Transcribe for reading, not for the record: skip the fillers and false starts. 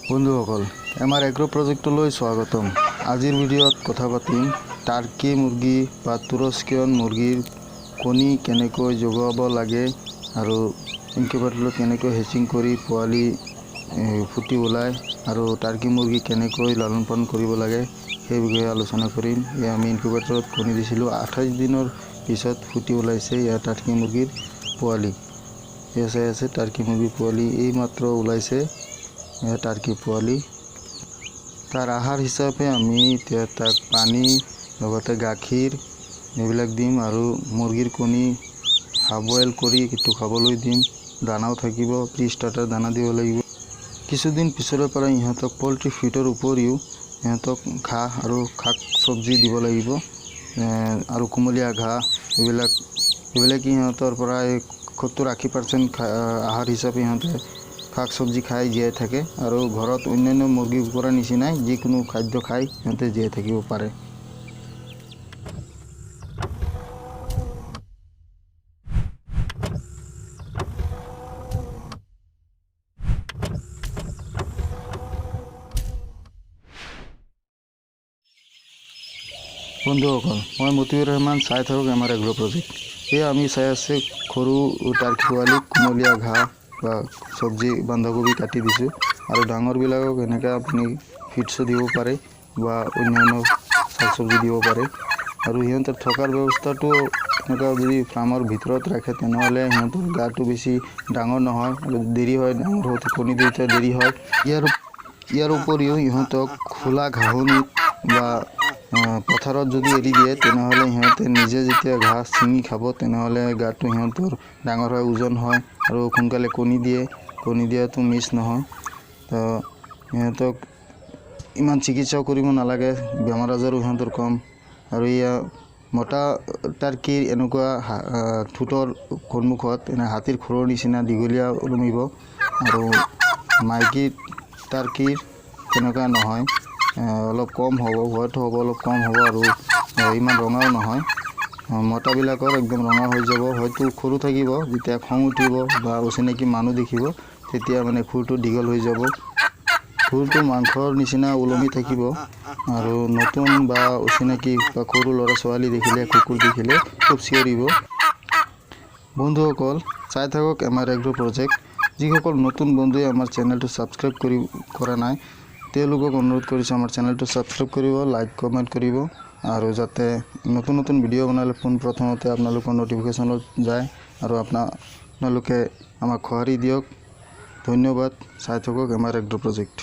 বন্ধুসকল আমাৰ এগ্ৰো প্ৰজেক্টলৈ স্বাগতম। আজিৰ ভিডিঅ'ত কথা পাতিম টাৰ্কি মুৰ্গী বা তুৰস্কিয়ান মুৰ্গীৰ কণী কেনেকৈ জগাব লাগে আৰু ইনকিউবেটৰত কেনেকৈ হেচিং কৰি পোৱালি ফুটি ওলায় আৰু টাৰ্কি মুৰ্গী কেনেকৈ লালন পালন কৰিব লাগে সেই বিষয়ে আলোচনা কৰিম। আমি ইনকিউবেটৰত কণী দিছিলোঁ, 28 দিনৰ পিছত ফুটি ওলাইছে ইয়াৰ টাৰ্কি মুৰ্গীৰ পোৱালি। এছে আছে টাৰ্কি মুৰ্গীৰ পোৱালি এই মাত্ৰ ওলাইছে। টাৰ্কি পোৱালি তাৰ আহাৰ হিচাপে আমি তাক পানী লগতে গাখীৰ এইবিলাক দিম আৰু মুৰ্গীৰ কণী হাফ বইল কৰি কিটো খাবলৈ দিম। দানাও থাকিব, প্ৰি ষ্টাৰ্টাৰ দানা দিব লাগিব। কিছুদিন পিছৰে পৰা ইহঁতক পল্ট্ৰি ফিডৰ উপৰিও ইহঁতক ঘাঁহ আৰু শাক চব্জি দিব লাগিব আৰু কুমলীয়া ঘাঁহ এইবিলাক ইহঁতৰ পৰা 70-80% আহাৰ হিচাপে ইহঁতে শাক চব্জি খাই জীয়াই থাকে আৰু ঘৰত অন্যান্য মুৰ্গী কুকুৰাৰ নিচিনাই যিকোনো খাদ্য খাই সিহঁতে জীয়াই থাকিব পাৰে। বন্ধুসকল মই মতিউৰ ৰহমান, চাই থাকক আমাৰ এগ্ৰো প্ৰজেক্ট। এয়া আমি চাই আছে সৰু টাৰ্কি পোৱালিক কুমলীয়া ঘাঁহ বা চব্জি বন্ধাকবি কাটি দিছোঁ আৰু ডাঙৰবিলাকক এনেকৈ আপুনি ফিডছো দিব পাৰে বা অন্যান্য শাক চব্জি দিব পাৰে। আৰু সিহঁতৰ থকাৰ ব্যৱস্থাটো এনেকুৱা যদি ফাৰ্মৰ ভিতৰত ৰাখে তেনেহ'লে সিহঁতৰ গাটো বেছি ডাঙৰ নহয় আৰু দেৰি হয়, ডাঙৰ হওঁতে কণী দিওঁতে দেৰি হয়। ইয়াৰ উপৰিও ইহঁতক খোলা ঘাঁহনিত বা পথাৰত যদি এৰি দিয়ে তেনেহ'লে সিহঁতে নিজে যেতিয়া ঘাঁহ ছিঙি খাব তেনেহ'লে গাটো সিহঁতৰ ডাঙৰ হয়, ওজন হয় আৰু সোনকালে কণী দিয়াটো মিছ নহয়। তো সিহঁতক ইমান চিকিৎসাও কৰিব নালাগে, বেমাৰ আজাৰো সিহঁতৰ কম। আৰু এয়া মতা টাৰ্কিৰ এনেকুৱা ঠোঁটৰ সন্মুখত হাতীৰ খুৰৰ নিচিনা দীঘলীয়া ওলমিব আৰু মাইকী টাৰ্কিৰ তেনেকুৱা নহয়, অলপ কম হ'ব, হোৱাটো হ'ব অলপ কম হ'ব আৰু ইমান ৰঙাও নহয়। মতাবিলাকৰ একদম ৰঙা হৈ যাব, হয়তো সৰু থাকিব। যেতিয়া খং উঠিব বা অচিনাকি মানুহ দেখিব তেতিয়া মানে খুৰটো দীঘল হৈ যাব, খুৰটো মাংসৰ নিচিনা ওলমি থাকিব আৰু নতুন বা অচিনাকি বা সৰু ল'ৰা ছোৱালী দেখিলে, কুকুৰ দেখিলে খুব চিঞৰিব। বন্ধুসকল চাই থাকক আমাৰ এগ্ৰো প্ৰজেক্ট। যিসকল নতুন বন্ধুৱে আমাৰ চেনেলটো ছাবস্ক্ৰাইব কৰা নাই তেওঁলোকক অনুৰোধ কৰিছোঁ আমাৰ চেনেলটো ছাবস্ক্ৰাইব কৰিব, লাইক কমেণ্ট কৰিব আৰু যাতে নতুন ভিডিঅ' বনালে পোনপ্ৰথমতে আপোনালোকৰ ন'টিফিকেশ্যনত যায় আৰু আপোনালোকে আমাক সঁহাৰি দিয়ক। ধন্যবাদ। চাই থাকক আমাৰ এগ্ৰো প্ৰজেক্ট।